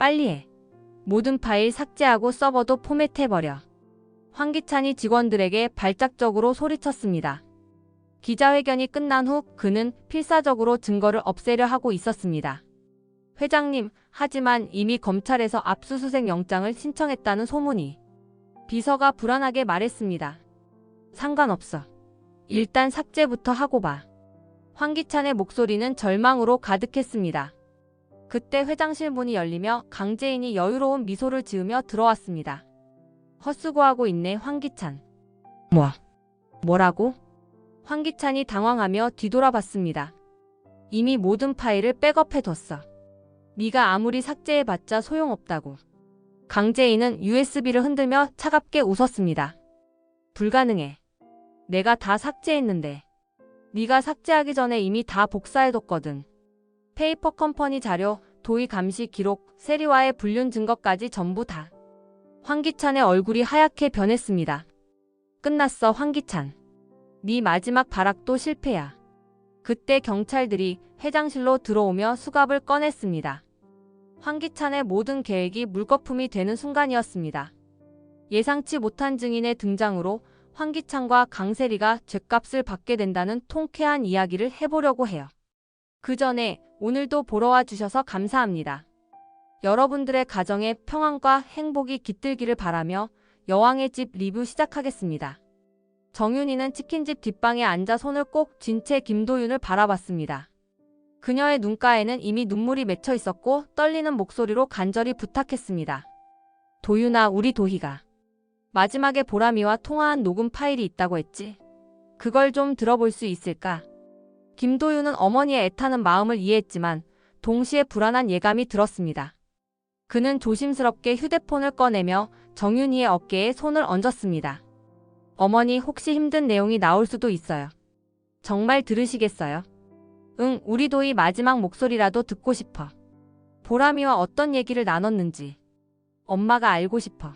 빨리 해. 모든 파일 삭제하고 서버도 포맷해버려. 황기찬이 직원들에게 발작적으로 소리쳤습니다. 기자회견이 끝난 후 그는 필사적으로 증거를 없애려 하고 있었습니다. 회장님, 하지만 이미 검찰에서 압수수색 영장을 신청했다는 소문이. 비서가 불안하게 말했습니다. 상관없어. 일단 삭제부터 하고 봐. 황기찬의 목소리는 절망으로 가득했습니다. 그때 회장실 문이 열리며 강재인이 여유로운 미소를 지으며 들어왔습니다. 헛수고하고 있네, 황기찬. 뭐라고? 황기찬이 당황하며 뒤돌아봤습니다. 이미 모든 파일을 백업해뒀어. 네가 아무리 삭제해봤자 소용없다고. 강재인은 USB를 흔들며 차갑게 웃었습니다. 불가능해. 내가 다 삭제했는데. 네가 삭제하기 전에 이미 다 복사해뒀거든. 페이퍼 컴퍼니 자료, 도의 감시 기록, 세리와의 불륜 증거까지 전부 다. 황기찬의 얼굴이 하얗게 변했습니다. 끝났어, 황기찬. 네 마지막 발악도 실패야. 그때 경찰들이 회장실로 들어오며 수갑을 꺼냈습니다. 황기찬의 모든 계획이 물거품이 되는 순간이었습니다. 예상치 못한 증인의 등장으로 황기찬과 강세리가 죗값을 받게 된다는 통쾌한 이야기를 해보려고 해요. 그 전에 오늘도 보러 와주셔서 감사합니다. 여러분들의 가정에 평안과 행복이 깃들기를 바라며 여왕의 집 리뷰 시작하겠습니다. 정윤이는 치킨집 뒷방에 앉아 손을 꼭 쥔 채 김도윤을 바라봤습니다. 그녀의 눈가에는 이미 눈물이 맺혀 있었고 떨리는 목소리로 간절히 부탁했습니다. 도윤아, 우리 도희가 마지막에 보람이와 통화한 녹음 파일이 있다고 했지? 그걸 좀 들어볼 수 있을까? 김도윤은 어머니의 애타는 마음을 이해했지만 동시에 불안한 예감이 들었습니다. 그는 조심스럽게 휴대폰을 꺼내며 정윤이의 어깨에 손을 얹었습니다. 어머니, 혹시 힘든 내용이 나올 수도 있어요. 정말 들으시겠어요? 응, 우리 도희 마지막 목소리라도 듣고 싶어. 보람이와 어떤 얘기를 나눴는지 엄마가 알고 싶어.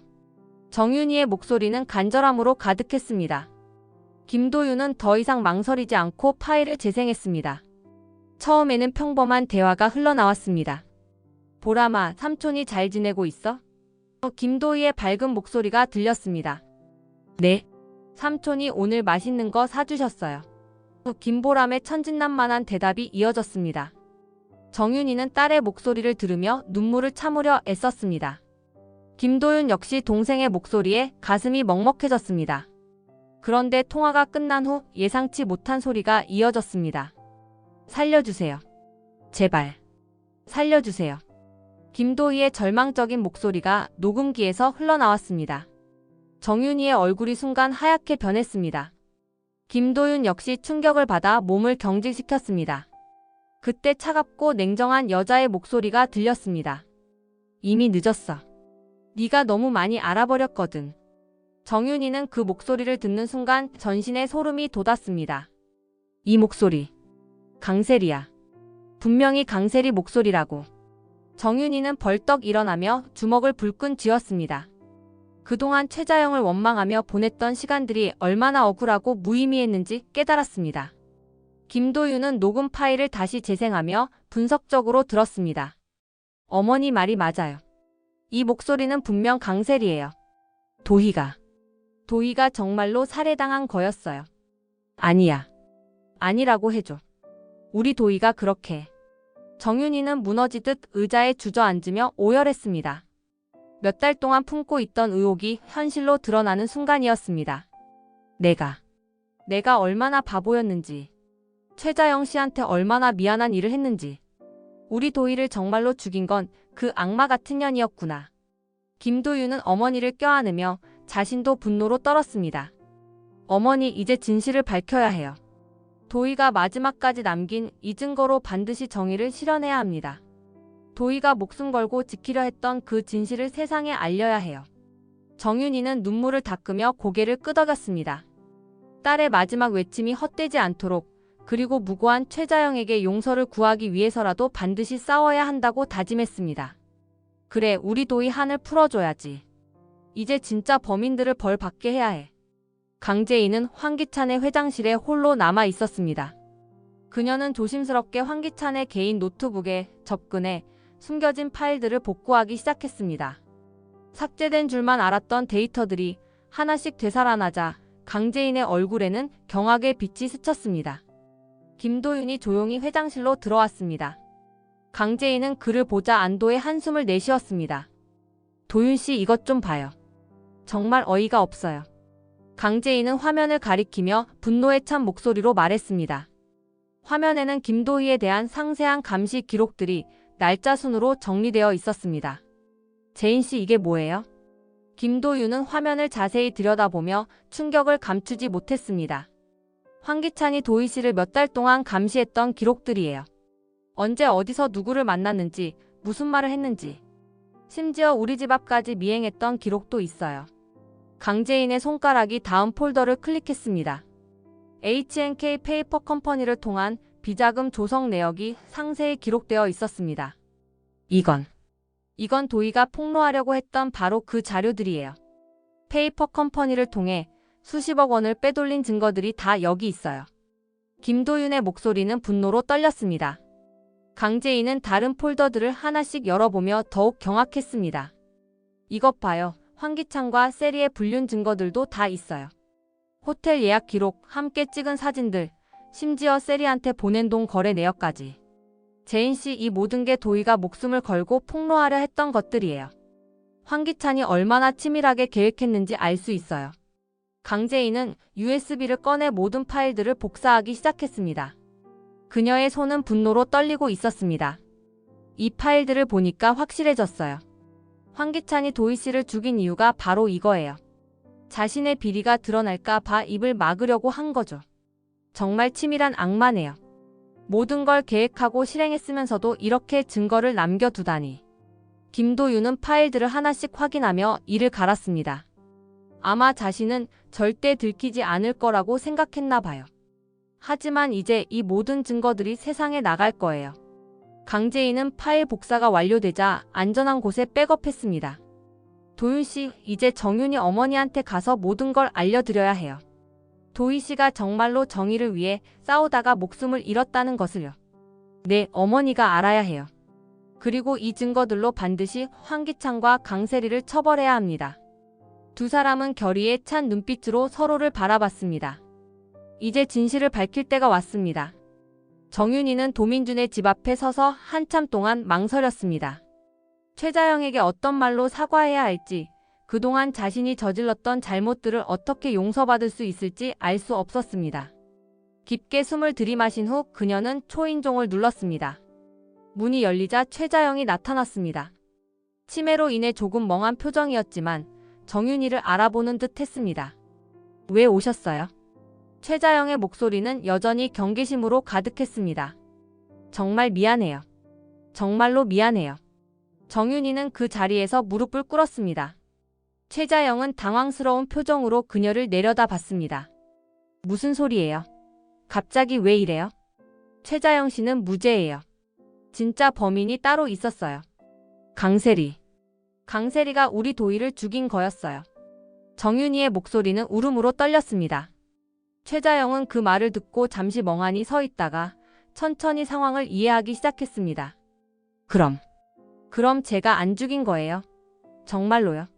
정윤이의 목소리는 간절함으로 가득했습니다. 김도윤은 더 이상 망설이지 않고 파일을 재생했습니다. 처음에는 평범한 대화가 흘러나왔습니다. 보람아, 삼촌이 잘 지내고 있어? 김도희의 밝은 목소리가 들렸습니다. 네. 삼촌이 오늘 맛있는 거 사주셨어요. 김보람의 천진난만한 대답이 이어졌습니다. 정윤이는 딸의 목소리를 들으며 눈물을 참으려 애썼습니다. 김도윤 역시 동생의 목소리에 가슴이 먹먹해졌습니다. 그런데 통화가 끝난 후 예상치 못한 소리가 이어졌습니다. 살려주세요. 제발. 살려주세요. 김도희의 절망적인 목소리가 녹음기에서 흘러나왔습니다. 정윤이의 얼굴이 순간 하얗게 변했습니다. 김도윤 역시 충격을 받아 몸을 경직시켰습니다. 그때 차갑고 냉정한 여자의 목소리가 들렸습니다. 이미 늦었어. 네가 너무 많이 알아버렸거든. 정윤이는 그 목소리를 듣는 순간 전신에 소름이 돋았습니다. 이 목소리. 강세리야. 분명히 강세리 목소리라고. 정윤이는 벌떡 일어나며 주먹을 불끈 쥐었습니다. 그동안 최자영을 원망하며 보냈던 시간들이 얼마나 억울하고 무의미했는지 깨달았습니다. 김도윤은 녹음 파일을 다시 재생하며 분석적으로 들었습니다. 어머니 말이 맞아요. 이 목소리는 분명 강세리예요. 도희가 정말로 살해당한 거였어요. 아니야. 아니라고 해줘. 우리 도희가 그렇게. 정윤이는 무너지듯 의자에 주저앉으며 오열했습니다. 몇 달 동안 품고 있던 의혹이 현실로 드러나는 순간이었습니다. 내가 얼마나 바보였는지, 최자영 씨한테 얼마나 미안한 일을 했는지, 우리 도희를 정말로 죽인 건 그 악마 같은 년이었구나. 김도윤은 어머니를 껴안으며 자신도 분노로 떨었습니다. 어머니, 이제 진실을 밝혀야 해요. 도희가 마지막까지 남긴 이 증거로 반드시 정의를 실현해야 합니다. 도희가 목숨 걸고 지키려 했던 그 진실을 세상에 알려야 해요. 정윤이는 눈물을 닦으며 고개를 끄덕였습니다. 딸의 마지막 외침이 헛되지 않도록, 그리고 무고한 최자영에게 용서를 구하기 위해서라도 반드시 싸워야 한다고 다짐했습니다. 그래, 우리 도희 한을 풀어줘야지. 이제 진짜 범인들을 벌 받게 해야 해. 강재인은 황기찬의 회장실에 홀로 남아 있었습니다. 그녀는 조심스럽게 황기찬의 개인 노트북에 접근해 숨겨진 파일들을 복구하기 시작했습니다. 삭제된 줄만 알았던 데이터들이 하나씩 되살아나자 강재인의 얼굴에는 경악의 빛이 스쳤습니다. 김도윤이 조용히 회장실로 들어왔습니다. 강재인은 그를 보자 안도의 한숨을 내쉬었습니다. 도윤씨, 이것 좀 봐요. 정말 어이가 없어요. 강재인은 화면을 가리키며 분노에 찬 목소리로 말했습니다. 화면에는 김도희에 대한 상세한 감시 기록들이 날짜 순으로 정리되어 있었습니다. 재인씨, 이게 뭐예요? 김도윤은 화면을 자세히 들여다보며 충격을 감추지 못했습니다. 황기찬이 도희씨를 몇 달 동안 감시했던 기록들이에요. 언제 어디서 누구를 만났는지, 무슨 말을 했는지, 심지어 우리 집 앞까지 미행했던 기록도 있어요. 강재인의 손가락이 다음 폴더를 클릭했습니다. H&K 페이퍼 컴퍼니를 통한 비자금 조성 내역이 상세히 기록되어 있었습니다. 이건 도희가 폭로하려고 했던 바로 그 자료들이에요. 페이퍼 컴퍼니를 통해 수십억 원을 빼돌린 증거들이 다 여기 있어요. 김도윤의 목소리는 분노로 떨렸습니다. 강재인은 다른 폴더들을 하나씩 열어보며 더욱 경악했습니다. 이것 봐요. 황기찬과 세리의 불륜 증거들도 다 있어요. 호텔 예약 기록, 함께 찍은 사진들, 심지어 세리한테 보낸 돈 거래 내역까지. 재인씨, 이 모든 게 도희가 목숨을 걸고 폭로하려 했던 것들이에요. 황기찬이 얼마나 치밀하게 계획했는지 알 수 있어요. 강재인은 USB를 꺼내 모든 파일들을 복사하기 시작했습니다. 그녀의 손은 분노로 떨리고 있었습니다. 이 파일들을 보니까 확실해졌어요. 황기찬이 도희씨를 죽인 이유가 바로 이거예요. 자신의 비리가 드러날까 봐 입을 막으려고 한 거죠. 정말 치밀한 악마네요. 모든 걸 계획하고 실행했으면서도 이렇게 증거를 남겨두다니. 김도윤은 파일들을 하나씩 확인하며 이를 갈았습니다. 아마 자신은 절대 들키지 않을 거라고 생각했나 봐요. 하지만 이제 이 모든 증거들이 세상에 나갈 거예요. 강재인은 파일 복사가 완료되자 안전한 곳에 백업했습니다. 도윤씨, 이제 정윤이 어머니한테 가서 모든 걸 알려드려야 해요. 도희씨가 정말로 정의를 위해 싸우다가 목숨을 잃었다는 것을요. 네, 어머니가 알아야 해요. 그리고 이 증거들로 반드시 황기찬과 강세리를 처벌해야 합니다. 두 사람은 결의에 찬 눈빛으로 서로를 바라봤습니다. 이제 진실을 밝힐 때가 왔습니다. 정윤이는 도민준의 집 앞에 서서 한참 동안 망설였습니다. 최자영에게 어떤 말로 사과해야 할지, 그동안 자신이 저질렀던 잘못들을 어떻게 용서받을 수 있을지 알 수 없었습니다. 깊게 숨을 들이마신 후 그녀는 초인종을 눌렀습니다. 문이 열리자 최자영이 나타났습니다. 치매로 인해 조금 멍한 표정이었지만 정윤이를 알아보는 듯 했습니다. 왜 오셨어요? 최자영의 목소리는 여전히 경계심으로 가득했습니다. 정말 미안해요. 정말로 미안해요. 정윤이는 그 자리에서 무릎을 꿇었습니다. 최자영은 당황스러운 표정으로 그녀를 내려다봤습니다. 무슨 소리예요? 갑자기 왜 이래요? 최자영 씨는 무죄예요. 진짜 범인이 따로 있었어요. 강세리. 강세리가 우리 도희를 죽인 거였어요. 정윤이의 목소리는 울음으로 떨렸습니다. 최자영은 그 말을 듣고 잠시 멍하니 서 있다가 천천히 상황을 이해하기 시작했습니다. 그럼 제가 안 죽인 거예요? 정말로요?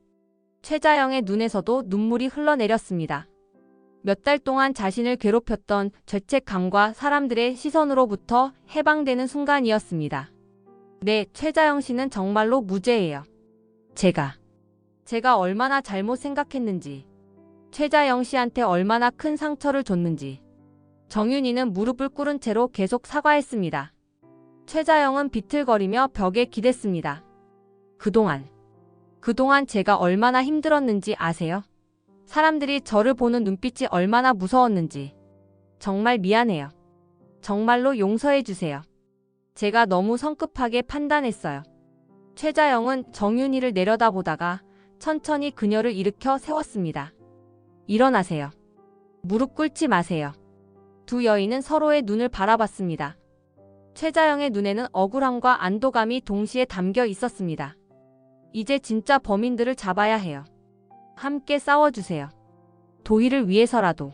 최자영의 눈에서도 눈물이 흘러내렸습니다. 몇 달 동안 자신을 괴롭혔던 죄책감과 사람들의 시선으로부터 해방되는 순간이었습니다. 네, 최자영 씨는 정말로 무죄예요. 제가 얼마나 잘못 생각했는지, 최자영 씨한테 얼마나 큰 상처를 줬는지. 정윤이는 무릎을 꿇은 채로 계속 사과했습니다. 최자영은 비틀거리며 벽에 기댔습니다. 그동안 제가 얼마나 힘들었는지 아세요? 사람들이 저를 보는 눈빛이 얼마나 무서웠는지. 정말 미안해요. 정말로 용서해 주세요. 제가 너무 성급하게 판단했어요. 최자영은 정윤이를 내려다보다가 천천히 그녀를 일으켜 세웠습니다. 일어나세요. 무릎 꿇지 마세요. 두 여인은 서로의 눈을 바라봤습니다. 최자영의 눈에는 억울함과 안도감이 동시에 담겨 있었습니다. 이제 진짜 범인들을 잡아야 해요. 함께 싸워주세요. 도희를 위해서라도.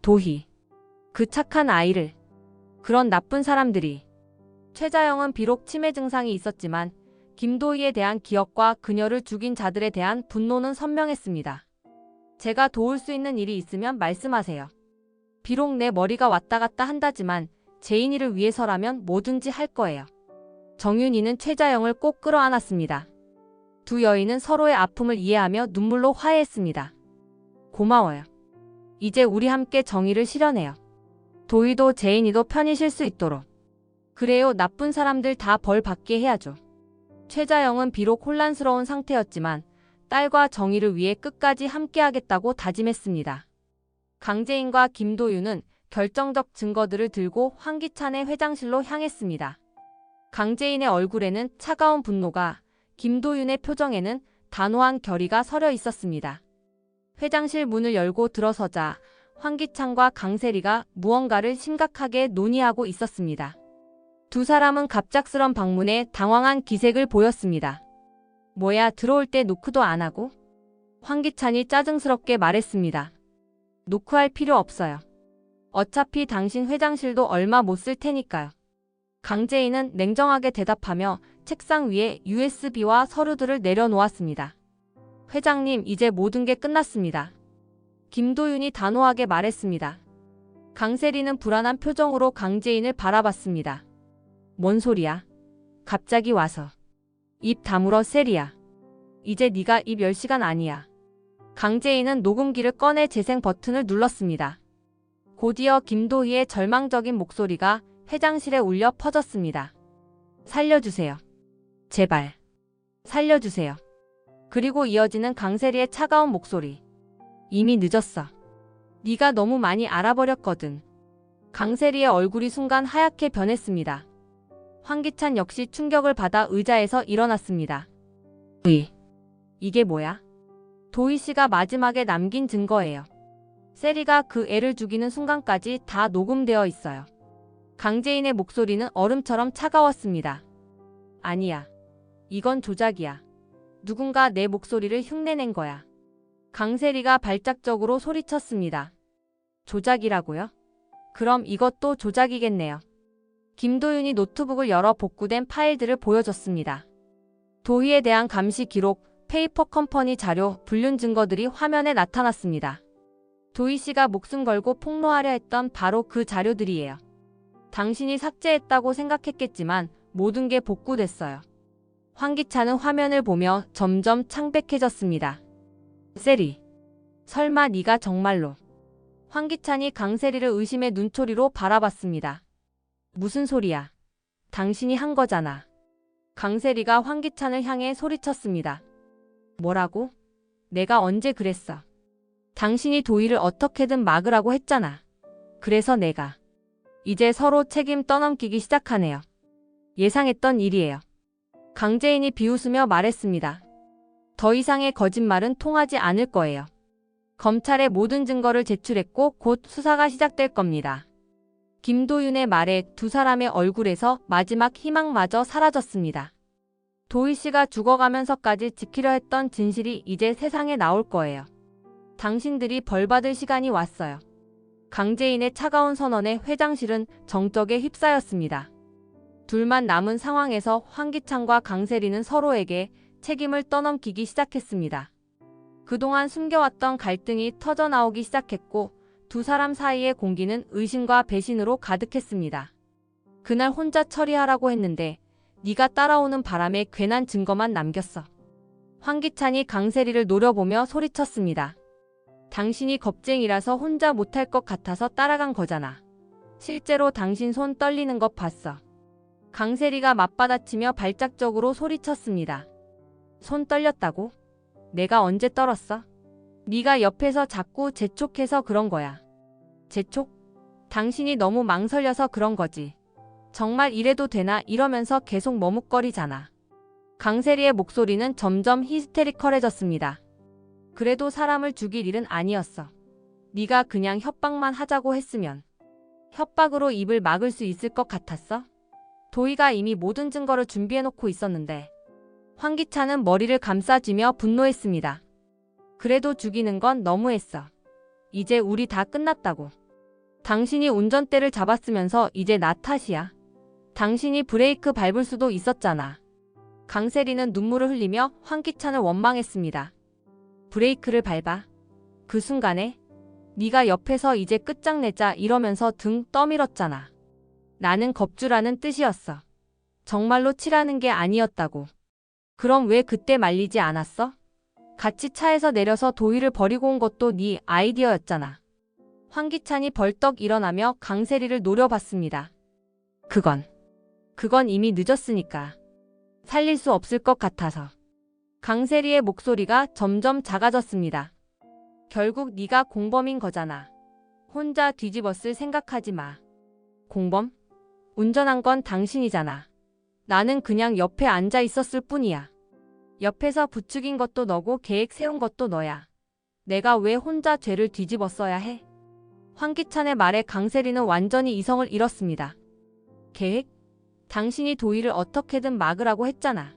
도희. 그 착한 아이를. 그런 나쁜 사람들이. 최자영은 비록 치매 증상이 있었지만 김도희에 대한 기억과 그녀를 죽인 자들에 대한 분노는 선명했습니다. 제가 도울 수 있는 일이 있으면 말씀하세요. 비록 내 머리가 왔다 갔다 한다지만 제인이를 위해서라면 뭐든지 할 거예요. 정윤이는 최자영을 꼭 끌어안았습니다. 두 여인은 서로의 아픔을 이해하며 눈물로 화해했습니다. 고마워요. 이제 우리 함께 정의를 실현해요. 도희도 제인이도 편히 쉴 수 있도록. 그래요. 나쁜 사람들 다 벌 받게 해야죠. 최자영은 비록 혼란스러운 상태였지만 딸과 정의를 위해 끝까지 함께하겠다고 다짐했습니다. 강재인과 김도윤은 결정적 증거들을 들고 황기찬의 회장실로 향했습니다. 강재인의 얼굴에는 차가운 분노가, 김도윤의 표정에는 단호한 결의가 서려 있었습니다. 회장실 문을 열고 들어서자 황기찬과 강세리가 무언가를 심각하게 논의하고 있었습니다. 두 사람은 갑작스런 방문에 당황한 기색을 보였습니다. 뭐야, 들어올 때 노크도 안 하고? 황기찬이 짜증스럽게 말했습니다. 노크할 필요 없어요. 어차피 당신 회장실도 얼마 못 쓸 테니까요. 강재인은 냉정하게 대답하며 책상 위에 USB와 서류들을 내려놓았습니다. 회장님, 이제 모든 게 끝났습니다. 김도윤이 단호하게 말했습니다. 강세리는 불안한 표정으로 강재인을 바라봤습니다. 뭔 소리야? 갑자기 와서. 입 다물어, 세리야. 이제 네가 입 열 시간 아니야. 강재인은 녹음기를 꺼내 재생 버튼을 눌렀습니다. 곧이어 김도희의 절망적인 목소리가 회장실에 울려 퍼졌습니다. 살려주세요. 제발. 살려주세요. 그리고 이어지는 강세리의 차가운 목소리. 이미 늦었어. 네가 너무 많이 알아버렸거든. 강세리의 얼굴이 순간 하얗게 변했습니다. 황기찬 역시 충격을 받아 의자에서 일어났습니다. 이게 뭐야? 도희 씨가 마지막에 남긴 증거예요. 세리가 그 애를 죽이는 순간까지 다 녹음되어 있어요. 강재인의 목소리는 얼음처럼 차가웠습니다. 아니야. 이건 조작이야. 누군가 내 목소리를 흉내낸 거야. 강세리가 발작적으로 소리쳤습니다. 조작이라고요? 그럼 이것도 조작이겠네요. 김도윤이 노트북을 열어 복구된 파일들을 보여줬습니다. 도희에 대한 감시 기록, 페이퍼 컴퍼니 자료, 불륜 증거들이 화면에 나타났습니다. 도희 씨가 목숨 걸고 폭로하려 했던 바로 그 자료들이에요. 당신이 삭제했다고 생각했겠지만 모든 게 복구됐어요. 황기찬은 화면을 보며 점점 창백해졌습니다. 세리. 설마 네가 정말로. 황기찬이 강세리를 의심의 눈초리로 바라봤습니다. 무슨 소리야. 당신이 한 거잖아. 강세리가 황기찬을 향해 소리쳤습니다. 뭐라고? 내가 언제 그랬어. 당신이 도희를 어떻게든 막으라고 했잖아. 그래서 내가. 이제 서로 책임 떠넘기기 시작하네요. 예상했던 일이에요. 강재인이 비웃으며 말했습니다. 더 이상의 거짓말은 통하지 않을 거예요. 검찰에 모든 증거를 제출했고 곧 수사가 시작될 겁니다. 김도윤의 말에 두 사람의 얼굴에서 마지막 희망마저 사라졌습니다. 도희 씨가 죽어가면서까지 지키려 했던 진실이 이제 세상에 나올 거예요. 당신들이 벌받을 시간이 왔어요. 강재인의 차가운 선언에 회장실은 정적에 휩싸였습니다. 둘만 남은 상황에서 황기찬과 강세리는 서로에게 책임을 떠넘기기 시작했습니다. 그동안 숨겨왔던 갈등이 터져나오기 시작했고 두 사람 사이의 공기는 의심과 배신으로 가득했습니다. 그날 혼자 처리하라고 했는데 네가 따라오는 바람에 괜한 증거만 남겼어. 황기찬이 강세리를 노려보며 소리쳤습니다. 당신이 겁쟁이라서 혼자 못할 것 같아서 따라간 거잖아. 실제로 당신 손 떨리는 것 봤어. 강세리가 맞받아치며 발작적으로 소리쳤습니다. 손 떨렸다고? 내가 언제 떨었어? 네가 옆에서 자꾸 재촉해서 그런 거야. 재촉? 당신이 너무 망설여서 그런 거지. 정말 이래도 되나 이러면서 계속 머뭇거리잖아. 강세리의 목소리는 점점 히스테리컬해졌습니다. 그래도 사람을 죽일 일은 아니었어. 네가 그냥 협박만 하자고 했으면. 협박으로 입을 막을 수 있을 것 같았어? 도희가 이미 모든 증거를 준비해놓고 있었는데. 황기찬은 머리를 감싸쥐며 분노했습니다. 그래도 죽이는 건 너무했어. 이제 우리 다 끝났다고. 당신이 운전대를 잡았으면서 이제 나 탓이야. 당신이 브레이크 밟을 수도 있었잖아. 강세리는 눈물을 흘리며 황기찬을 원망했습니다. 브레이크를 밟아. 그 순간에 네가 옆에서 이제 끝장내자 이러면서 등 떠밀었잖아. 나는 겁주라는 뜻이었어. 정말로 치라는 게 아니었다고. 그럼 왜 그때 말리지 않았어? 같이 차에서 내려서 도희를 버리고 온 것도 네 아이디어였잖아. 황기찬이 벌떡 일어나며 강세리를 노려봤습니다. 그건 이미 늦었으니까. 살릴 수 없을 것 같아서. 강세리의 목소리가 점점 작아졌습니다. 결국 네가 공범인 거잖아. 혼자 뒤집었을 생각하지 마. 공범? 운전한 건 당신이잖아. 나는 그냥 옆에 앉아 있었을 뿐이야. 옆에서 부추긴 것도 너고 계획 세운 것도 너야. 내가 왜 혼자 죄를 뒤집었어야 해? 황기찬의 말에 강세리는 완전히 이성을 잃었습니다. 계획? 당신이 도희를 어떻게든 막으라고 했잖아.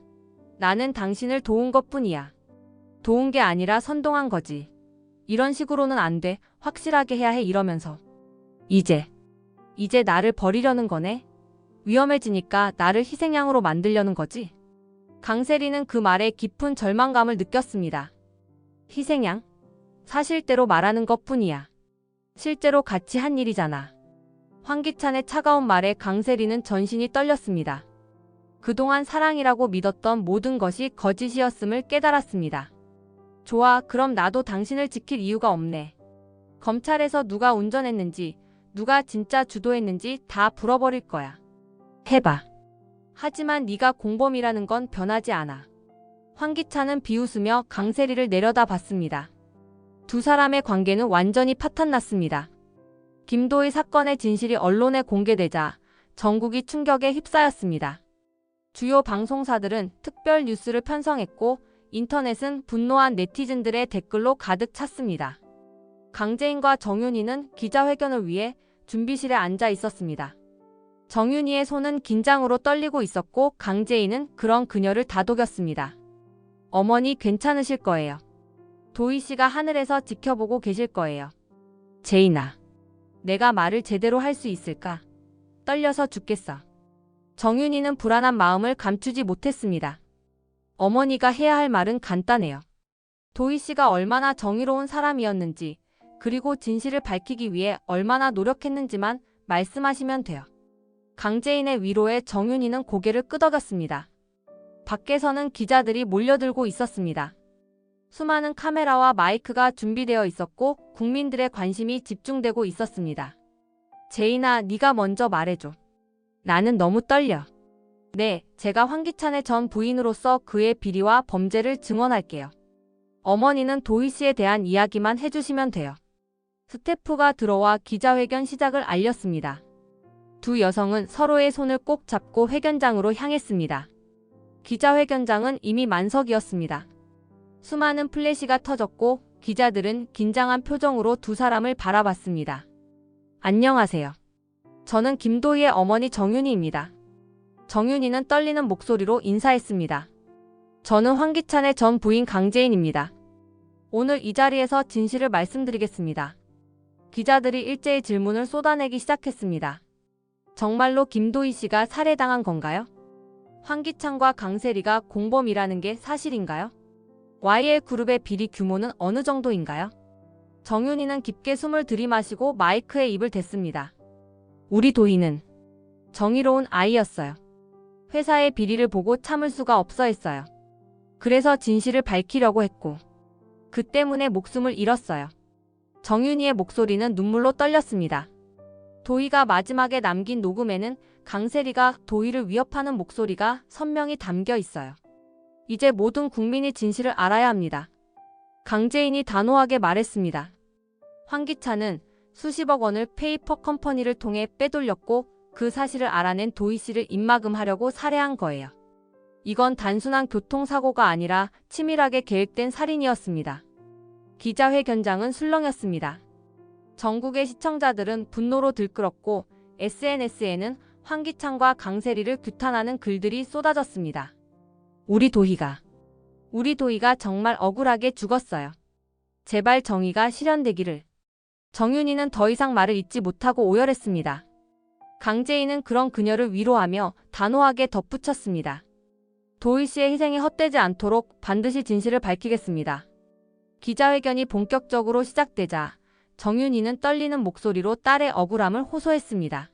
나는 당신을 도운 것뿐이야. 도운 게 아니라 선동한 거지. 이런 식으로는 안 돼. 확실하게 해야 해 이러면서. 이제 나를 버리려는 거네. 위험해지니까 나를 희생양으로 만들려는 거지. 강세리는 그 말에 깊은 절망감을 느꼈습니다. 희생양? 사실대로 말하는 것뿐이야. 실제로 같이 한 일이잖아. 황기찬의 차가운 말에 강세리는 전신이 떨렸습니다. 그동안 사랑이라고 믿었던 모든 것이 거짓이었음을 깨달았습니다. 좋아, 그럼 나도 당신을 지킬 이유가 없네. 검찰에서 누가 운전했는지, 누가 진짜 주도했는지 다 풀어버릴 거야. 해봐. 하지만 네가 공범이라는 건 변하지 않아. 황기찬은 비웃으며 강세리를 내려다봤습니다. 두 사람의 관계는 완전히 파탄났습니다. 김도희 사건의 진실이 언론에 공개되자 전국이 충격에 휩싸였습니다. 주요 방송사들은 특별 뉴스를 편성했고 인터넷은 분노한 네티즌들의 댓글로 가득 찼습니다. 강재인과 정윤희는 기자회견을 위해 준비실에 앉아 있었습니다. 정윤희의 손은 긴장으로 떨리고 있었고 강재인은 그런 그녀를 다독였습니다. 어머니 괜찮으실 거예요. 도희 씨가 하늘에서 지켜보고 계실 거예요. 재인아, 내가 말을 제대로 할 수 있을까? 떨려서 죽겠어. 정윤희는 불안한 마음을 감추지 못했습니다. 어머니가 해야 할 말은 간단해요. 도희 씨가 얼마나 정의로운 사람이었는지, 그리고 진실을 밝히기 위해 얼마나 노력했는지만 말씀하시면 돼요. 강재인의 위로에 정윤희는 고개를 끄덕였습니다. 밖에서는 기자들이 몰려들고 있었습니다. 수많은 카메라와 마이크가 준비되어 있었고 국민들의 관심이 집중되고 있었습니다. 재인아, 네가 먼저 말해줘. 나는 너무 떨려. 네, 제가 황기찬의 전 부인으로서 그의 비리와 범죄를 증언할게요. 어머니는 도희 씨에 대한 이야기만 해주시면 돼요. 스태프가 들어와 기자회견 시작을 알렸습니다. 두 여성은 서로의 손을 꼭 잡고 회견장으로 향했습니다. 기자회견장은 이미 만석이었습니다. 수많은 플래시가 터졌고 기자들은 긴장한 표정으로 두 사람을 바라봤습니다. 안녕하세요. 저는 김도희의 어머니 정윤희입니다. 정윤희는 떨리는 목소리로 인사했습니다. 저는 황기찬의 전 부인 강재인입니다. 오늘 이 자리에서 진실을 말씀드리겠습니다. 기자들이 일제히 질문을 쏟아내기 시작했습니다. 정말로 김도희 씨가 살해당한 건가요? 황기찬과 강세리가 공범이라는 게 사실인가요? YL그룹의 비리 규모는 어느 정도인가요? 정윤희는 깊게 숨을 들이마시고 마이크에 입을 댔습니다. 우리 도희는 정의로운 아이였어요. 회사의 비리를 보고 참을 수가 없어 했어요. 그래서 진실을 밝히려고 했고 그 때문에 목숨을 잃었어요. 정윤희의 목소리는 눈물로 떨렸습니다. 도희가 마지막에 남긴 녹음에는 강세리가 도희를 위협하는 목소리가 선명히 담겨 있어요. 이제 모든 국민이 진실을 알아야 합니다. 강재인이 단호하게 말했습니다. 황기찬은 수십억 원을 페이퍼 컴퍼니를 통해 빼돌렸고 그 사실을 알아낸 도희 씨를 입막음하려고 살해한 거예요. 이건 단순한 교통사고가 아니라 치밀하게 계획된 살인이었습니다. 기자회견장은 술렁였습니다. 전국의 시청자들은 분노로 들끓었고 SNS에는 황기찬과 강세리를 규탄하는 글들이 쏟아졌습니다. 우리 도희가 정말 억울하게 죽었어요. 제발 정의가 실현되기를. 정윤희는 더 이상 말을 잇지 못하고 오열했습니다. 강재인은 그런 그녀를 위로하며 단호하게 덧붙였습니다. 도희 씨의 희생이 헛되지 않도록 반드시 진실을 밝히겠습니다. 기자회견이 본격적으로 시작되자 정윤희는 떨리는 목소리로 딸의 억울함을 호소했습니다.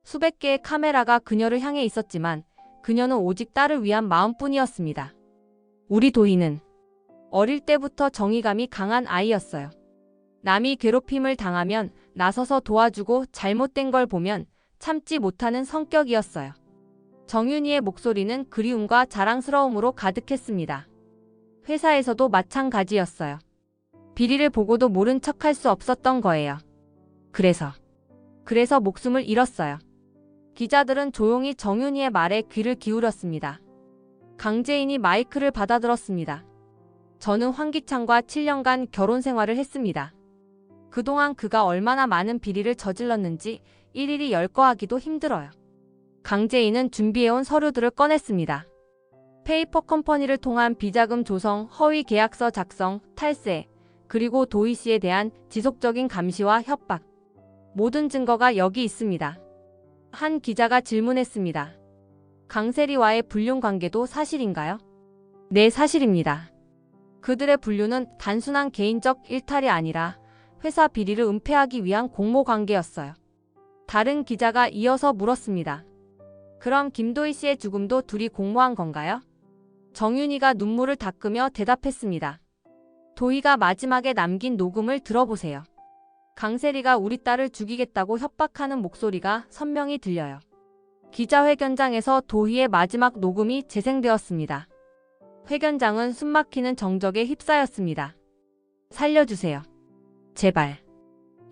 수백 개의 카메라가 그녀를 향해 있었지만 그녀는 오직 딸을 위한 마음뿐이었습니다. 우리 도희는 어릴 때부터 정의감이 강한 아이였어요. 남이 괴롭힘을 당하면 나서서 도와주고 잘못된 걸 보면 참지 못하는 성격이었어요. 정윤희의 목소리는 그리움과 자랑스러움으로 가득했습니다. 회사에서도 마찬가지였어요. 비리를 보고도 모른 척할 수 없었던 거예요. 그래서 목숨을 잃었어요. 기자들은 조용히 정윤희의 말에 귀를 기울였습니다. 강재인이 마이크를 받아들었습니다. 저는 황기찬과 7년간 결혼 생활을 했습니다. 그동안 그가 얼마나 많은 비리를 저질렀는지 일일이 열거하기도 힘들어요. 강재인은 준비해온 서류들을 꺼냈습니다. 페이퍼 컴퍼니를 통한 비자금 조성, 허위 계약서 작성, 탈세, 그리고 도희 씨에 대한 지속적인 감시와 협박. 모든 증거가 여기 있습니다. 한 기자가 질문했습니다. 강세리와의 불륜 관계도 사실인가요? 네, 사실입니다. 그들의 불륜은 단순한 개인적 일탈이 아니라 회사 비리를 은폐하기 위한 공모 관계였어요. 다른 기자가 이어서 물었습니다. 그럼 김도희 씨의 죽음도 둘이 공모한 건가요? 정윤희가 눈물을 닦으며 대답했습니다. 도희가 마지막에 남긴 녹음을 들어보세요. 강세리가 우리 딸을 죽이겠다고 협박하는 목소리가 선명히 들려요. 기자회견장에서 도희의 마지막 녹음이 재생되었습니다. 회견장은 숨막히는 정적에 휩싸였습니다. 살려주세요. 제발.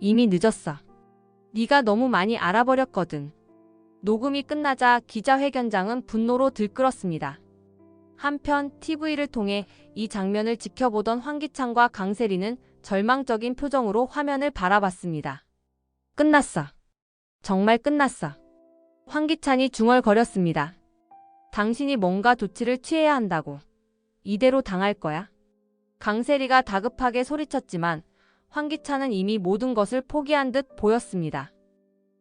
이미 늦었어. 네가 너무 많이 알아버렸거든. 녹음이 끝나자 기자회견장은 분노로 들끓었습니다. 한편 TV를 통해 이 장면을 지켜보던 황기찬과 강세리는 절망적인 표정으로 화면을 바라봤습니다. 끝났어. 정말 끝났어. 황기찬이 중얼거렸습니다. 당신이 뭔가 조치를 취해야 한다고. 이대로 당할 거야. 강세리가 다급하게 소리쳤지만 황기찬은 이미 모든 것을 포기한 듯 보였습니다.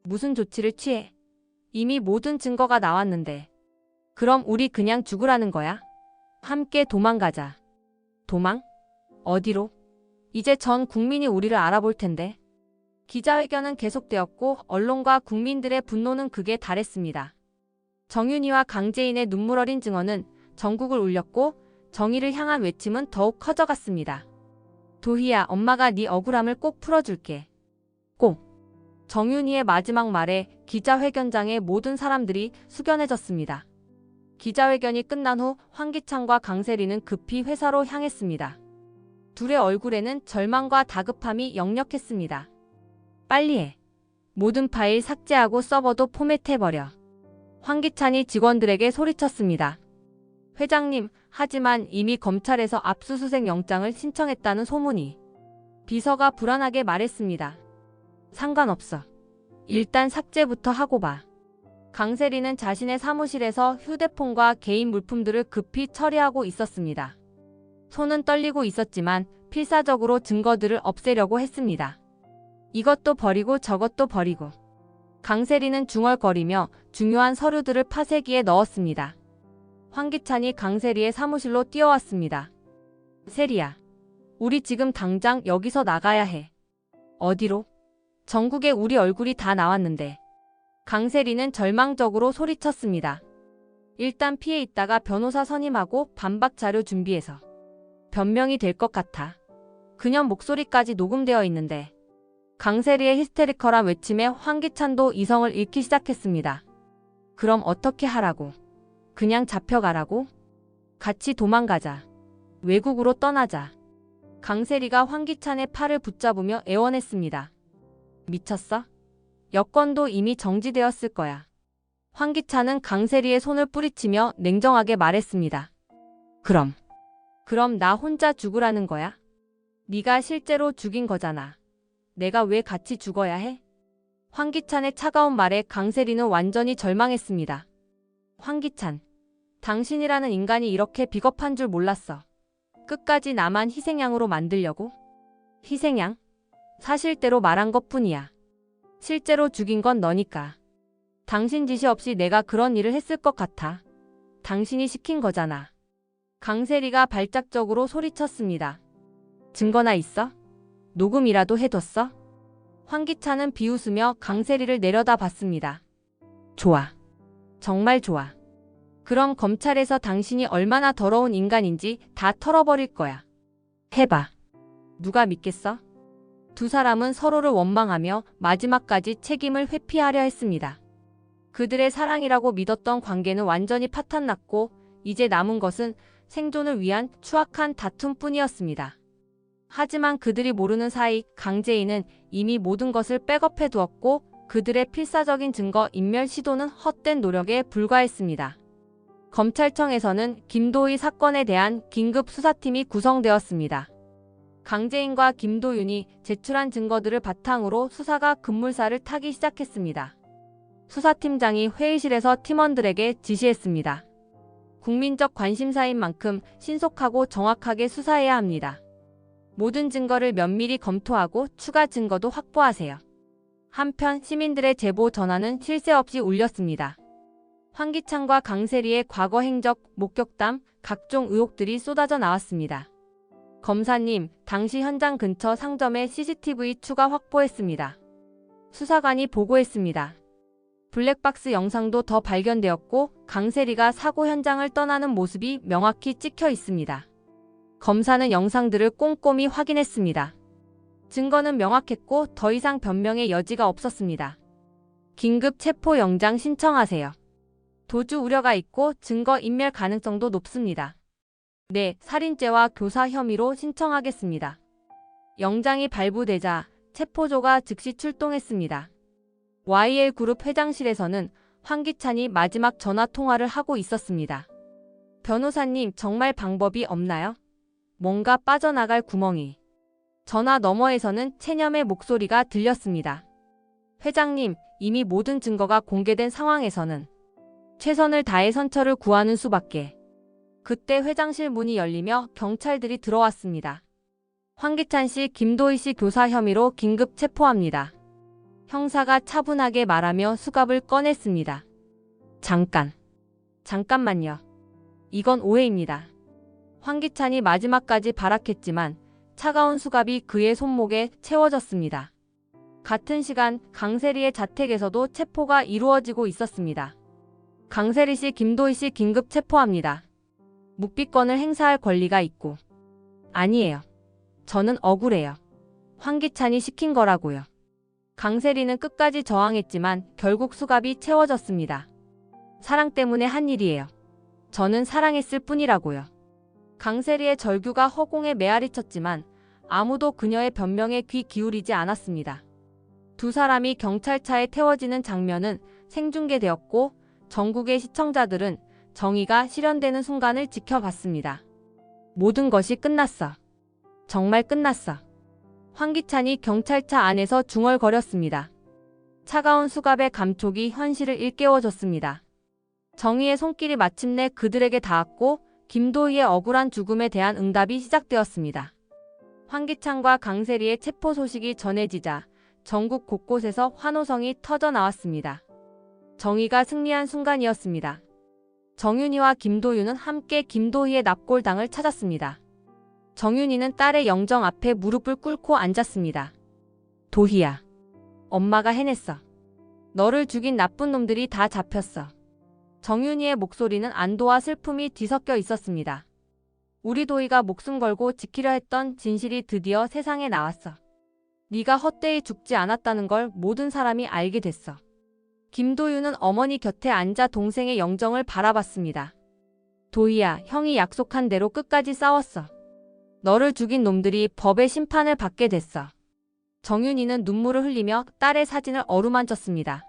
무슨 조치를 취해? 이미 모든 증거가 나왔는데. 그럼 우리 그냥 죽으라는 거야? 함께 도망가자. 도망? 어디로? 이제 전 국민이 우리를 알아볼 텐데. 기자회견은 계속되었고 언론과 국민들의 분노는 극에 달했습니다. 정윤희와 강재인의 눈물 어린 증언은 전국을 울렸고 정의를 향한 외침은 더욱 커져갔습니다. 도희야, 엄마가 네 억울함을 꼭 풀어줄게. 꼭. 정윤희의 마지막 말에 기자회견장의 모든 사람들이 숙연해졌습니다. 기자회견이 끝난 후 황기찬과 강세리는 급히 회사로 향했습니다. 둘의 얼굴에는 절망과 다급함이 역력했습니다. 빨리 해. 모든 파일 삭제하고 서버도 포맷해버려. 황기찬이 직원들에게 소리쳤습니다. 회장님, 하지만 이미 검찰에서 압수수색 영장을 신청했다는 소문이. 비서가 불안하게 말했습니다. 상관없어. 일단 삭제부터 하고 봐. 강세리는 자신의 사무실에서 휴대폰과 개인 물품들을 급히 처리하고 있었습니다. 손은 떨리고 있었지만 필사적으로 증거들을 없애려고 했습니다. 이것도 버리고 저것도 버리고. 강세리는 중얼거리며 중요한 서류들을 파쇄기에 넣었습니다. 황기찬이 강세리의 사무실로 뛰어왔습니다. 세리야, 우리 지금 당장 여기서 나가야 해. 어디로? 전국에 우리 얼굴이 다 나왔는데. 강세리는 절망적으로 소리쳤습니다. 일단 피해 있다가 변호사 선임하고 반박 자료 준비해서. 변명이 될 것 같아. 그녀 목소리까지 녹음되어 있는데. 강세리의 히스테리컬한 외침에 황기찬도 이성을 잃기 시작했습니다. 그럼 어떻게 하라고? 그냥 잡혀가라고? 같이 도망가자. 외국으로 떠나자. 강세리가 황기찬의 팔을 붙잡으며 애원했습니다. 미쳤어? 여권도 이미 정지되었을 거야. 황기찬은 강세리의 손을 뿌리치며 냉정하게 말했습니다. 그럼 나 혼자 죽으라는 거야? 네가 실제로 죽인 거잖아. 내가 왜 같이 죽어야 해? 황기찬의 차가운 말에 강세리는 완전히 절망했습니다. 황기찬, 당신이라는 인간이 이렇게 비겁한 줄 몰랐어. 끝까지 나만 희생양으로 만들려고? 희생양? 사실대로 말한 것뿐이야. 실제로 죽인 건 너니까. 당신 지시 없이 내가 그런 일을 했을 것 같아. 당신이 시킨 거잖아. 강세리가 발작적으로 소리쳤습니다. 증거나 있어? 녹음이라도 해뒀어? 황기찬은 비웃으며 강세리를 내려다 봤습니다. 좋아. 정말 좋아. 그럼 검찰에서 당신이 얼마나 더러운 인간인지 다 털어버릴 거야. 해봐. 누가 믿겠어? 두 사람은 서로를 원망하며 마지막까지 책임을 회피하려 했습니다. 그들의 사랑이라고 믿었던 관계는 완전히 파탄났고 이제 남은 것은 생존을 위한 추악한 다툼뿐이었습니다. 하지만 그들이 모르는 사이 강재인은 이미 모든 것을 백업해 두었고 그들의 필사적인 증거 인멸 시도는 헛된 노력에 불과했습니다. 검찰청에서는 김도희 사건에 대한 긴급 수사팀이 구성되었습니다. 강재인과 김도윤이 제출한 증거들을 바탕으로 수사가 급물살을 타기 시작했습니다. 수사팀장이 회의실에서 팀원들에게 지시했습니다. 국민적 관심사인 만큼 신속하고 정확하게 수사해야 합니다. 모든 증거를 면밀히 검토하고 추가 증거도 확보하세요. 한편 시민들의 제보 전화는 쉴 새 없이 울렸습니다. 황기찬과 강세리의 과거 행적, 목격담, 각종 의혹들이 쏟아져 나왔습니다. 검사님, 당시 현장 근처 상점에 CCTV 추가 확보했습니다. 수사관이 보고했습니다. 블랙박스 영상도 더 발견되었고 강세리가 사고 현장을 떠나는 모습이 명확히 찍혀 있습니다. 검사는 영상들을 꼼꼼히 확인했습니다. 증거는 명확했고 더 이상 변명의 여지가 없었습니다. 긴급 체포 영장 신청하세요. 도주 우려가 있고 증거 인멸 가능성도 높습니다. 네, 살인죄와 교사 혐의로 신청하겠습니다. 영장이 발부되자 체포조가 즉시 출동했습니다. YL그룹 회장실에서는 황기찬이 마지막 전화 통화를 하고 있었습니다. 변호사님, 정말 방법이 없나요? 뭔가 빠져나갈 구멍이. 전화 너머에서는 체념의 목소리가 들렸습니다. 회장님, 이미 모든 증거가 공개된 상황에서는 최선을 다해 선처를 구하는 수밖에. 그때 회장실 문이 열리며 경찰들이 들어왔습니다. 황기찬 씨, 김도희 씨 교사 혐의로 긴급 체포합니다. 형사가 차분하게 말하며 수갑을 꺼냈습니다. 잠깐만요. 이건 오해입니다. 황기찬이 마지막까지 발악했지만 차가운 수갑이 그의 손목에 채워졌습니다. 같은 시간 강세리의 자택에서도 체포가 이루어지고 있었습니다. 강세리 씨, 김도희 씨 긴급 체포합니다. 묵비권을 행사할 권리가 있고. 아니에요. 저는 억울해요. 황기찬이 시킨 거라고요. 강세리는 끝까지 저항했지만 결국 수갑이 채워졌습니다. 사랑 때문에 한 일이에요. 저는 사랑했을 뿐이라고요. 강세리의 절규가 허공에 메아리 쳤지만 아무도 그녀의 변명에 귀 기울이지 않았습니다. 두 사람이 경찰차에 태워지는 장면은 생중계되었고 전국의 시청자들은 정의가 실현되는 순간을 지켜봤습니다. 모든 것이 끝났어. 정말 끝났어. 황기찬이 경찰차 안에서 중얼거렸습니다. 차가운 수갑의 감촉이 현실을 일깨워줬습니다. 정의의 손길이 마침내 그들에게 닿았고 김도희의 억울한 죽음에 대한 응답이 시작되었습니다. 황기찬과 강세리의 체포 소식이 전해지자 전국 곳곳에서 환호성이 터져 나왔습니다. 정의가 승리한 순간이었습니다. 정윤이와 김도윤은 함께 김도희의 납골당을 찾았습니다. 정윤이는 딸의 영정 앞에 무릎을 꿇고 앉았습니다. 도희야, 엄마가 해냈어. 너를 죽인 나쁜 놈들이 다 잡혔어. 정윤이의 목소리는 안도와 슬픔이 뒤섞여 있었습니다. 우리 도희가 목숨 걸고 지키려 했던 진실이 드디어 세상에 나왔어. 네가 헛되이 죽지 않았다는 걸 모든 사람이 알게 됐어. 김도윤은 어머니 곁에 앉아 동생의 영정을 바라봤습니다. 도희야, 형이 약속한 대로 끝까지 싸웠어. 너를 죽인 놈들이 법의 심판을 받게 됐어. 정윤이는 눈물을 흘리며 딸의 사진을 어루만졌습니다.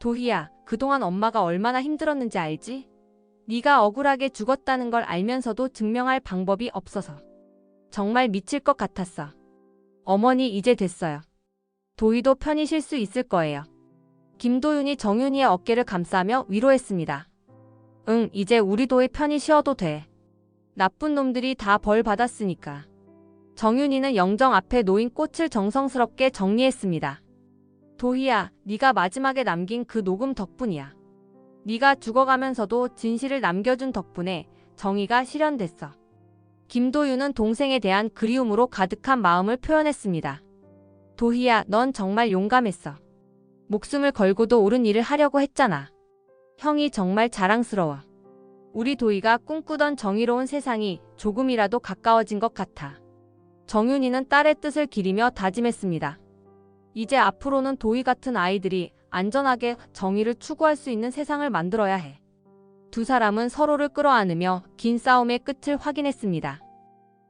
도희야, 그동안 엄마가 얼마나 힘들었는지 알지? 네가 억울하게 죽었다는 걸 알면서도 증명할 방법이 없어서 정말 미칠 것 같았어. 어머니 이제 됐어요. 도희도 편히 쉴 수 있을 거예요. 김도윤이 정윤이의 어깨를 감싸며 위로했습니다. 응, 이제 우리 도희 편히 쉬어도 돼. 나쁜 놈들이 다 벌 받았으니까. 정윤이는 영정 앞에 놓인 꽃을 정성스럽게 정리했습니다. 도희야, 네가 마지막에 남긴 그 녹음 덕분이야. 네가 죽어가면서도 진실을 남겨준 덕분에 정의가 실현됐어. 김도윤은 동생에 대한 그리움으로 가득한 마음을 표현했습니다. 도희야, 넌 정말 용감했어. 목숨을 걸고도 옳은 일을 하려고 했잖아. 형이 정말 자랑스러워. 우리 도희가 꿈꾸던 정의로운 세상이 조금이라도 가까워진 것 같아. 정윤이는 딸의 뜻을 기리며 다짐했습니다. 이제 앞으로는 도희 같은 아이들이 안전하게 정의를 추구할 수 있는 세상을 만들어야 해. 두 사람은 서로를 끌어안으며 긴 싸움의 끝을 확인했습니다.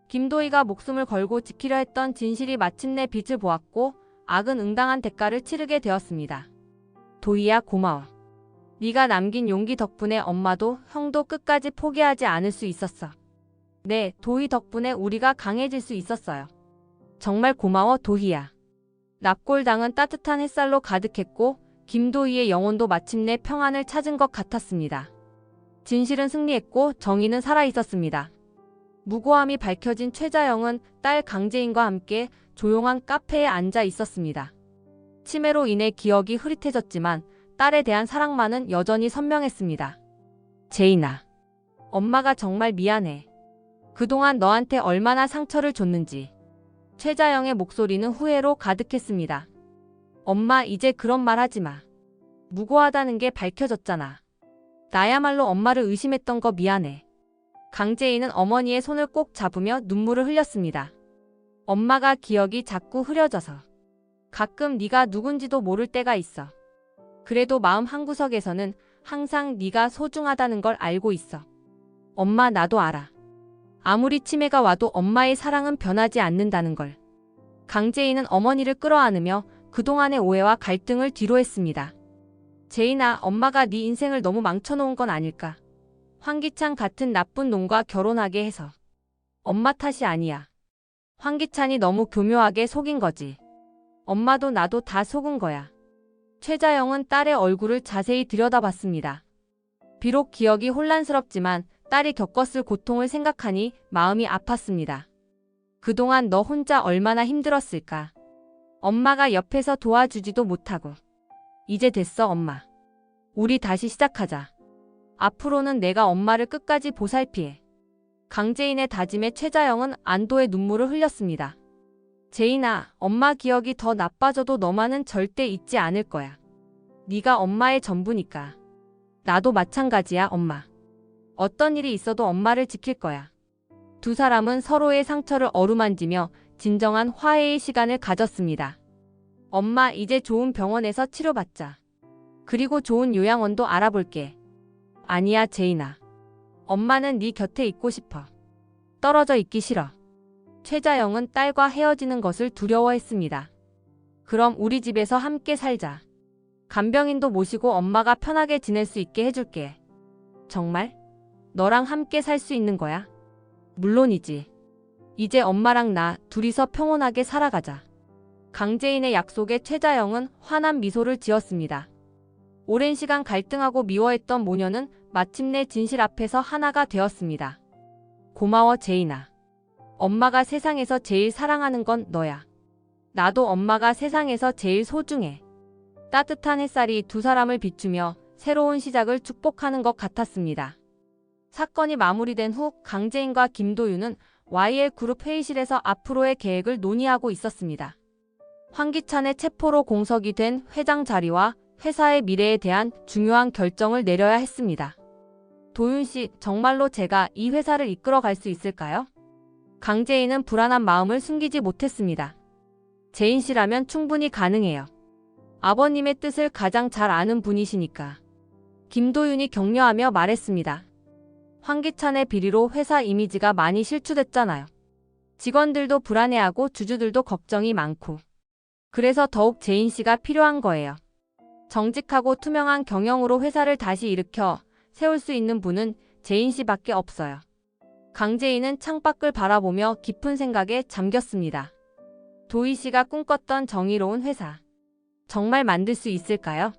김도희가 목숨을 걸고 지키려 했던 진실이 마침내 빛을 보았고 악은 응당한 대가를 치르게 되었습니다. 도희야, 고마워. 네가 남긴 용기 덕분에 엄마도 형도 끝까지 포기하지 않을 수 있었어. 네, 도희 덕분에 우리가 강해질 수 있었어요. 정말 고마워, 도희야. 납골당은 따뜻한 햇살로 가득했고 김도희의 영혼도 마침내 평안을 찾은 것 같았습니다. 진실은 승리했고 정의는 살아있었습니다. 무고함이 밝혀진 최자영은 딸 강재인과 함께 조용한 카페에 앉아 있었습니다. 치매로 인해 기억이 흐릿해졌지만 딸에 대한 사랑만은 여전히 선명했습니다. 재인아, 엄마가 정말 미안해. 그동안 너한테 얼마나 상처를 줬는지. 최자영의 목소리는 후회로 가득했습니다. 엄마, 이제 그런 말 하지 마. 무고하다는 게 밝혀졌잖아. 나야말로 엄마를 의심했던 거 미안해. 강재인은 어머니의 손을 꼭 잡으며 눈물을 흘렸습니다. 엄마가 기억이 자꾸 흐려져서. 가끔 네가 누군지도 모를 때가 있어. 그래도 마음 한구석에서는 항상 네가 소중하다는 걸 알고 있어. 엄마, 나도 알아. 아무리 치매가 와도 엄마의 사랑은 변하지 않는다는 걸. 강재인은 어머니를 끌어안으며 그동안의 오해와 갈등을 뒤로했습니다. 재인아, 엄마가 네 인생을 너무 망쳐놓은 건 아닐까? 황기찬 같은 나쁜 놈과 결혼하게 해서. 엄마 탓이 아니야. 황기찬이 너무 교묘하게 속인 거지. 엄마도 나도 다 속은 거야. 최자영은 딸의 얼굴을 자세히 들여다봤습니다. 비록 기억이 혼란스럽지만 딸이 겪었을 고통을 생각하니 마음이 아팠습니다. 그동안 너 혼자 얼마나 힘들었을까? 엄마가 옆에서 도와주지도 못하고. 이제 됐어, 엄마. 우리 다시 시작하자. 앞으로는 내가 엄마를 끝까지 보살피해. 강재인의 다짐에 최자영은 안도의 눈물을 흘렸습니다. 재인아, 엄마 기억이 더 나빠져도 너만은 절대 잊지 않을 거야. 네가 엄마의 전부니까. 나도 마찬가지야, 엄마. 어떤 일이 있어도 엄마를 지킬 거야. 두 사람은 서로의 상처를 어루만지며 진정한 화해의 시간을 가졌습니다. 엄마, 이제 좋은 병원에서 치료받자. 그리고 좋은 요양원도 알아볼게. 아니야, 재인아. 엄마는 네 곁에 있고 싶어. 떨어져 있기 싫어. 최자영은 딸과 헤어지는 것을 두려워했습니다. 그럼 우리 집에서 함께 살자. 간병인도 모시고 엄마가 편하게 지낼 수 있게 해줄게. 정말? 너랑 함께 살 수 있는 거야? 물론이지. 이제 엄마랑 나 둘이서 평온하게 살아가자. 강재인의 약속에 최자영은 환한 미소를 지었습니다. 오랜 시간 갈등하고 미워했던 모녀는 마침내 진실 앞에서 하나가 되었습니다. 고마워, 재인아. 엄마가 세상에서 제일 사랑하는 건 너야. 나도 엄마가 세상에서 제일 소중해. 따뜻한 햇살이 두 사람을 비추며 새로운 시작을 축복하는 것 같았습니다. 사건이 마무리된 후 강재인과 김도윤은 YL 그룹 회의실에서 앞으로의 계획을 논의하고 있었습니다. 황기찬의 체포로 공석이 된 회장 자리와 회사의 미래에 대한 중요한 결정을 내려야 했습니다. 도윤 씨, 정말로 제가 이 회사를 이끌어 갈 수 있을까요? 강재인은 불안한 마음을 숨기지 못했습니다. 재인 씨라면 충분히 가능해요. 아버님의 뜻을 가장 잘 아는 분이시니까. 김도윤이 격려하며 말했습니다. 황기찬의 비리로 회사 이미지가 많이 실추됐잖아요. 직원들도 불안해하고 주주들도 걱정이 많고. 그래서 더욱 재인 씨가 필요한 거예요. 정직하고 투명한 경영으로 회사를 다시 일으켜 세울 수 있는 분은 재인 씨밖에 없어요. 강재인은 창밖을 바라보며 깊은 생각에 잠겼습니다. 도희 씨가 꿈꿨던 정의로운 회사. 정말 만들 수 있을까요?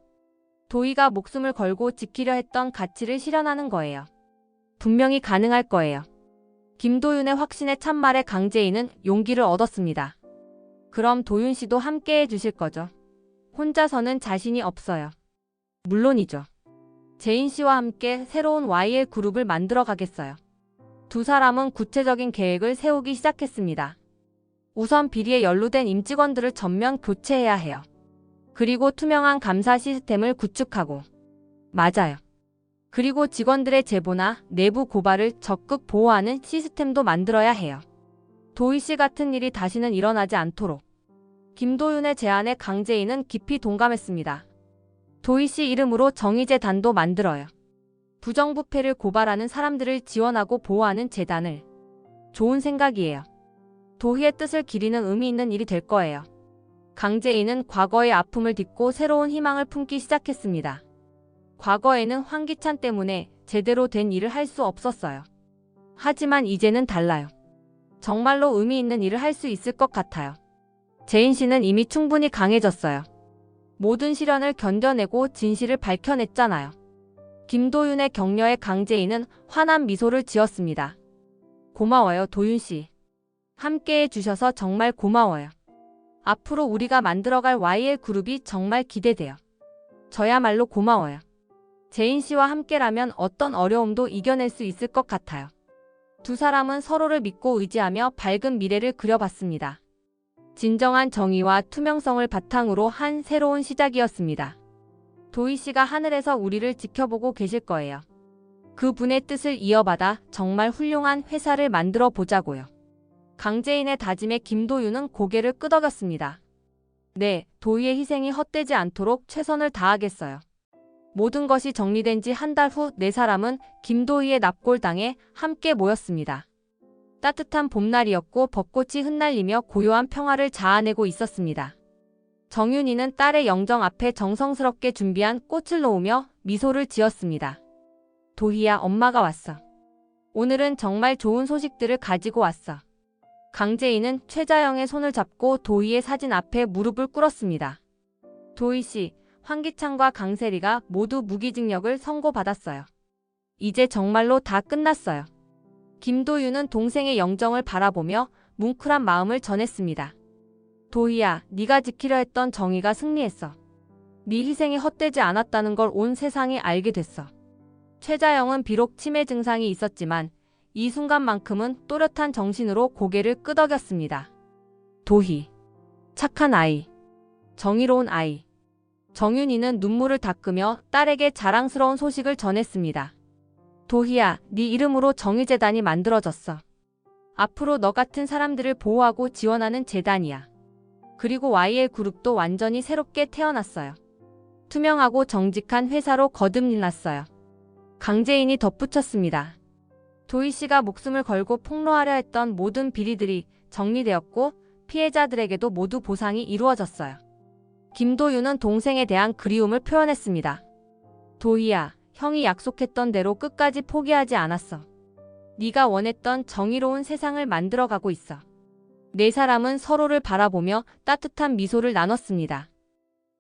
도희가 목숨을 걸고 지키려 했던 가치를 실현하는 거예요. 분명히 가능할 거예요. 김도윤의 확신에 찬말에 강재인은 용기를 얻었습니다. 그럼 도윤 씨도 함께 해주실 거죠? 혼자서는 자신이 없어요. 물론이죠. 제인 씨와 함께 새로운 YL 그룹을 만들어 가겠어요. 두 사람은 구체적인 계획을 세우기 시작했습니다. 우선 비리에 연루된 임직원들을 전면 교체해야 해요. 그리고 투명한 감사 시스템을 구축하고. 맞아요. 그리고 직원들의 제보나 내부 고발을 적극 보호하는 시스템도 만들어야 해요. 도희 씨 같은 일이 다시는 일어나지 않도록. 김도윤의 제안에 강재인은 깊이 동감했습니다. 도희 씨 이름으로 정의재단도 만들어요. 부정부패를 고발하는 사람들을 지원하고 보호하는 재단을. 좋은 생각이에요. 도희의 뜻을 기리는 의미 있는 일이 될 거예요. 강재인은 과거의 아픔을 딛고 새로운 희망을 품기 시작했습니다. 과거에는 황기찬 때문에 제대로 된 일을 할 수 없었어요. 하지만 이제는 달라요. 정말로 의미 있는 일을 할 수 있을 것 같아요. 제인 씨는 이미 충분히 강해졌어요. 모든 시련을 견뎌내고 진실을 밝혀냈잖아요. 김도윤의 격려에 강재인은 환한 미소를 지었습니다. 고마워요, 도윤 씨. 함께해 주셔서 정말 고마워요. 앞으로 우리가 만들어갈 YL 그룹이 정말 기대돼요. 저야말로 고마워요. 제인 씨와 함께라면 어떤 어려움도 이겨낼 수 있을 것 같아요. 두 사람은 서로를 믿고 의지하며 밝은 미래를 그려봤습니다. 진정한 정의와 투명성을 바탕으로 한 새로운 시작이었습니다. 도희 씨가 하늘에서 우리를 지켜보고 계실 거예요. 그분의 뜻을 이어받아 정말 훌륭한 회사를 만들어 보자고요. 강재인의 다짐에 김도윤은 고개를 끄덕였습니다. 네, 도희의 희생이 헛되지 않도록 최선을 다하겠어요. 모든 것이 정리된 지 한 달 후 네 사람은 김도희의 납골당에 함께 모였습니다. 따뜻한 봄날이었고 벚꽃이 흩날리며 고요한 평화를 자아내고 있었습니다. 정윤이는 딸의 영정 앞에 정성스럽게 준비한 꽃을 놓으며 미소를 지었습니다. 도희야, 엄마가 왔어. 오늘은 정말 좋은 소식들을 가지고 왔어. 강재인은 최자영의 손을 잡고 도희의 사진 앞에 무릎을 꿇었습니다. 도희 씨, 황기찬과 강세리가 모두 무기징역을 선고받았어요. 이제 정말로 다 끝났어요. 김도윤은 동생의 영정을 바라보며 뭉클한 마음을 전했습니다. 도희야, 네가 지키려 했던 정의가 승리했어. 네 희생이 헛되지 않았다는 걸 온 세상이 알게 됐어. 최자영은 비록 치매 증상이 있었지만 이 순간만큼은 또렷한 정신으로 고개를 끄덕였습니다. 도희, 착한 아이, 정의로운 아이. 정윤이는 눈물을 닦으며 딸에게 자랑스러운 소식을 전했습니다. 도희야, 네 이름으로 정의재단이 만들어졌어. 앞으로 너 같은 사람들을 보호하고 지원하는 재단이야. 그리고 YL 그룹도 완전히 새롭게 태어났어요. 투명하고 정직한 회사로 거듭났어요. 강재인이 덧붙였습니다. 도희 씨가 목숨을 걸고 폭로하려 했던 모든 비리들이 정리되었고 피해자들에게도 모두 보상이 이루어졌어요. 김도윤은 동생에 대한 그리움을 표현했습니다. 도희야, 형이 약속했던 대로 끝까지 포기하지 않았어. 네가 원했던 정의로운 세상을 만들어가고 있어. 네 사람은 서로를 바라보며 따뜻한 미소를 나눴습니다.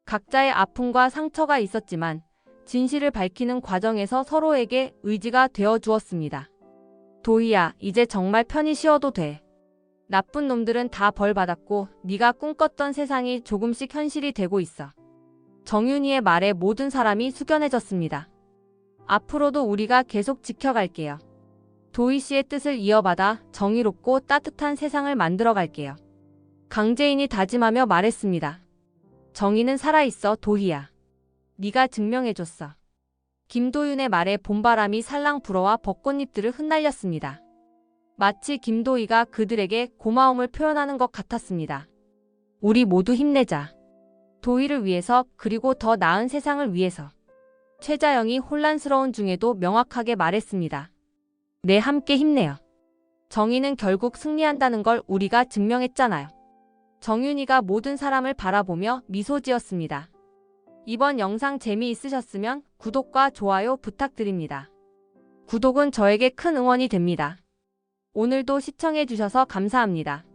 각자의 아픔과 상처가 있었지만 진실을 밝히는 과정에서 서로에게 의지가 되어 주었습니다. 도희야, 이제 정말 편히 쉬어도 돼. 나쁜 놈들은 다 벌 받았고 네가 꿈꿨던 세상이 조금씩 현실이 되고 있어. 정윤이의 말에 모든 사람이 숙연해졌습니다. 앞으로도 우리가 계속 지켜갈게요. 도희 씨의 뜻을 이어받아 정의롭고 따뜻한 세상을 만들어 갈게요. 강재인이 다짐하며 말했습니다. 정의는 살아있어, 도희야. 네가 증명해줬어. 김도윤의 말에 봄바람이 살랑 불어와 벚꽃잎들을 흩날렸습니다. 마치 김도희가 그들에게 고마움을 표현하는 것 같았습니다. 우리 모두 힘내자. 도희를 위해서, 그리고 더 나은 세상을 위해서. 최자영이 혼란스러운 중에도 명확하게 말했습니다. 네, 함께 힘내요. 정의는 결국 승리한다는 걸 우리가 증명했잖아요. 정윤이가 모든 사람을 바라보며 미소 지었습니다. 이번 영상 재미있으셨으면 구독과 좋아요 부탁드립니다. 구독은 저에게 큰 응원이 됩니다. 오늘도 시청해주셔서 감사합니다.